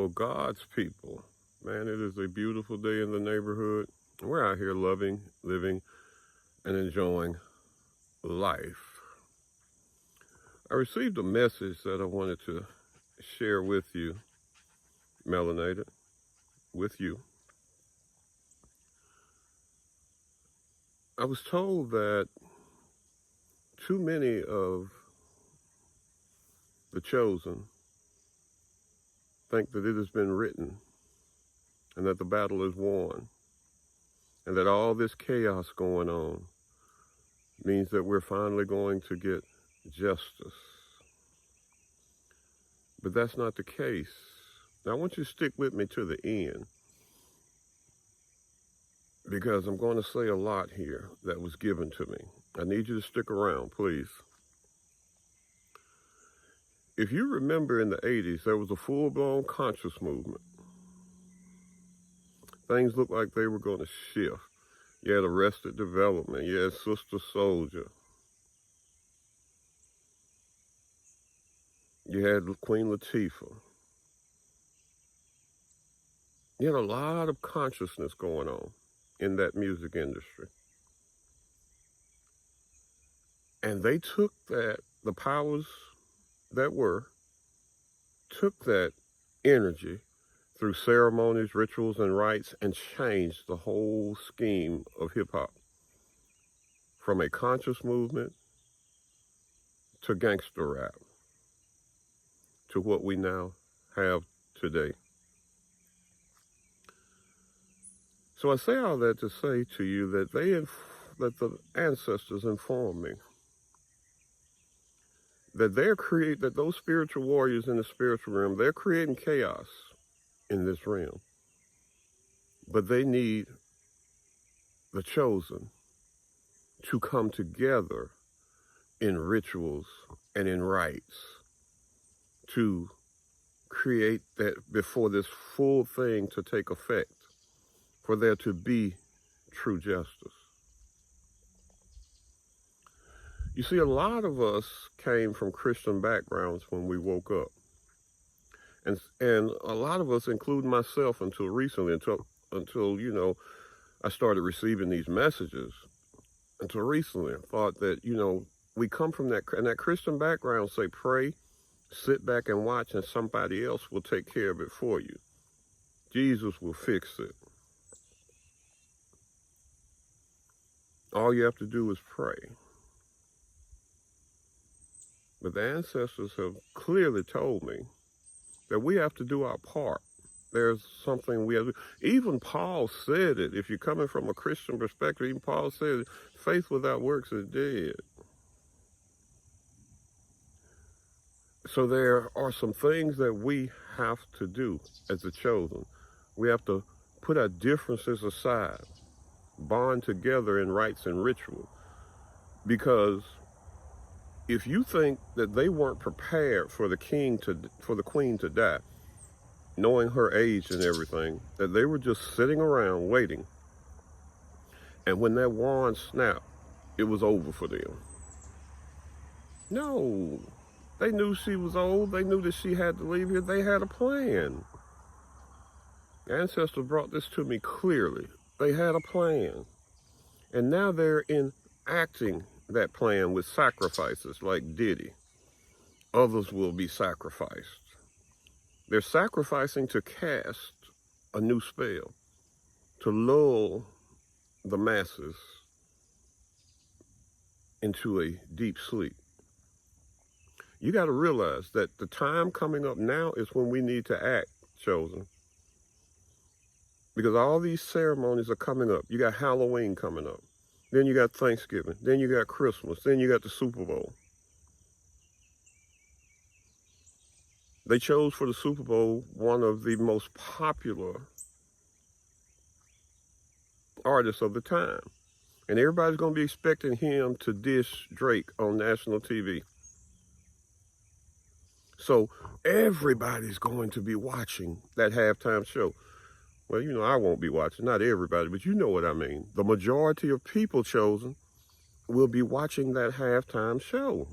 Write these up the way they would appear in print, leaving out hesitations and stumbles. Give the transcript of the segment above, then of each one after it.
So God's people, man, it is a beautiful day in the neighborhood. We're out here loving, living, and enjoying life. I received a message that I wanted to share with you, melanated, with you. I was told that too many of the chosen think that it has been written and that the battle is won and that all this chaos going on means that we're finally going to get justice. But that's not the case. Now, I want you to stick with me to the end because I'm going to say a lot here that was given to me. I need you to stick around, please. If you remember in the 80s, there was a full-blown conscious movement. Things looked like they were going to shift. You had Arrested Development. You had Sister Soldier. You had Queen Latifah. You had a lot of consciousness going on in that music industry. And they took that, the powers that took that energy through ceremonies, rituals, and rites and changed the whole scheme of hip-hop from a conscious movement to gangster rap to what we now have today. So I say all that to say to you that that the ancestors informed me that that those spiritual warriors in the spiritual realm, they're creating chaos in this realm. But they need the chosen to come together in rituals and in rites to create that before this full thing to take effect, for there to be true justice. You see, a lot of us came from Christian backgrounds when we woke up. And a lot of us, including myself until recently, until you know, I started receiving these messages, until recently, I thought that, you know, we come from that Christian background, say pray, sit back and watch, and somebody else will take care of it for you. Jesus will fix it. All you have to do is pray. But the ancestors have clearly told me that we have to do our part. There's something we have to do. Even Paul said it. If you're coming from a Christian perspective, even Paul said, faith without works is dead. So there are some things that we have to do as the chosen. We have to put our differences aside, bond together in rites and ritual. Because if you think that they weren't prepared for the queen to die, knowing her age and everything, that they were just sitting around waiting, and when that wand snapped, it was over for them. No, they knew she was old. They knew that she had to leave here. They had a plan. The ancestors brought this to me clearly. They had a plan. And now they're enacting that plan with sacrifices like Diddy. Others will be sacrificed. They're sacrificing to cast a new spell, to lull the masses into a deep sleep. You got to realize that the time coming up now is when we need to act, chosen. Because all these ceremonies are coming up. You got Halloween coming up. Then you got Thanksgiving. Then you got Christmas. Then you got the Super Bowl. They chose for the Super Bowl one of the most popular artists of the time. And everybody's going to be expecting him to dish Drake on national TV. So everybody's going to be watching that halftime show. Well, you know, I won't be watching, not everybody, but you know what I mean. The majority of people chosen will be watching that halftime show.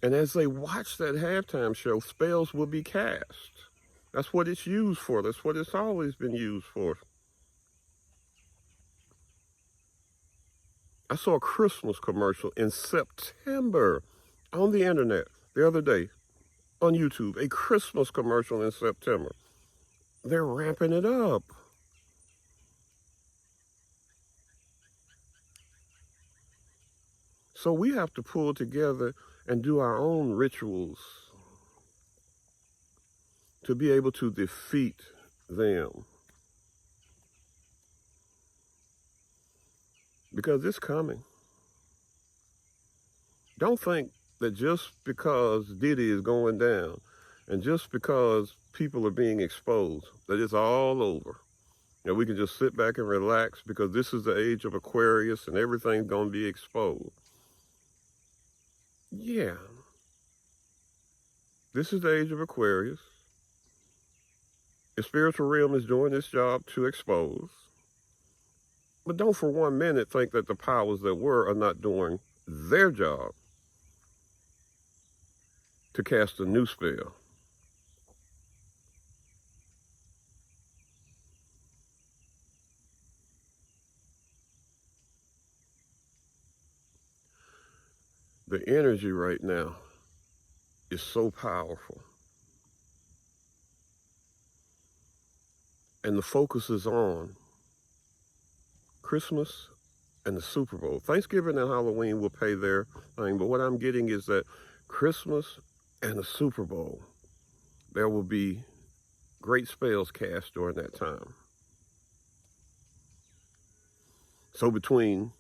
And as they watch that halftime show, spells will be cast. That's what it's used for. That's what it's always been used for. I saw a Christmas commercial in September on the internet the other day on YouTube. A Christmas commercial in September. They're ramping it up. So we have to pull together and do our own rituals to be able to defeat them. Because it's coming. Don't think that just because Diddy is going down and just because people are being exposed, that it's all over. And we can just sit back and relax because this is the age of Aquarius and everything's going to be exposed. Yeah. This is the age of Aquarius. The spiritual realm is doing its job to expose. But don't for 1 minute think that the powers that were are not doing their job to cast a new spell. The energy right now is so powerful. And the focus is on Christmas and the Super Bowl. Thanksgiving and Halloween will pay their thing, but what I'm getting is that Christmas and the Super Bowl, there will be great spells cast during that time. So between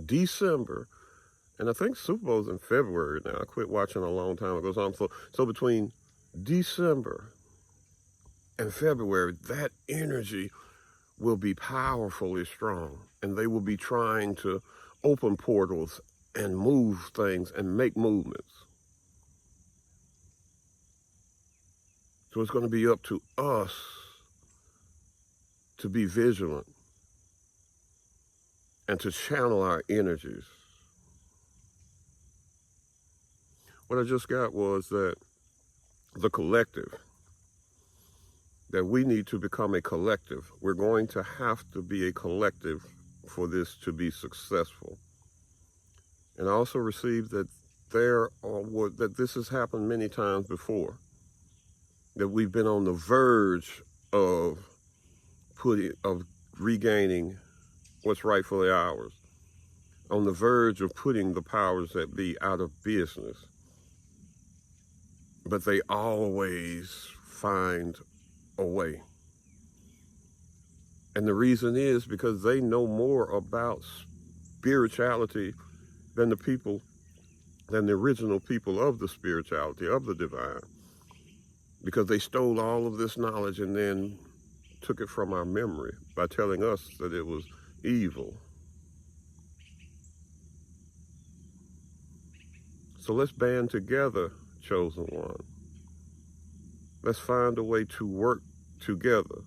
December, and I think Super Bowl's in February now. I quit watching a long time ago. So between December and February, that energy will be powerfully strong. And they will be trying to open portals and move things and make movements. So it's going to be up to us to be vigilant and to channel our energies. What I just got was that the collective, that we need to become a collective. We're going to have to be a collective for this to be successful. And I also received that that this has happened many times before, that we've been on the verge of regaining what's rightfully ours, on the verge of putting the powers that be out of business. But they always find a way. And the reason is because they know more about spirituality than the original people of the spirituality, of the divine. Because they stole all of this knowledge and then took it from our memory by telling us that it was evil. So let's band together, chosen one. Let's find a way to work together.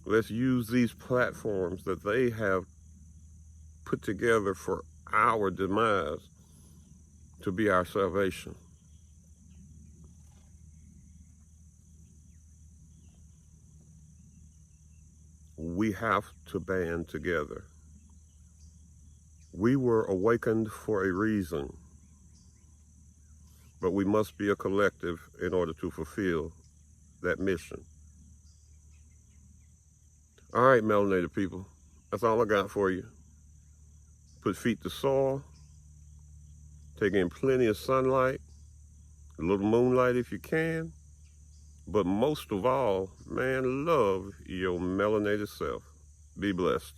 Let's use these platforms that they have put together for our demise to be our salvation. We have to band together. We were awakened for a reason, but we must be a collective in order to fulfill that mission. All right, melanated people, that's all I got for you. Put feet to soil, take in plenty of sunlight, a little moonlight if you can, but most of all, man, love your melanated self. Be blessed.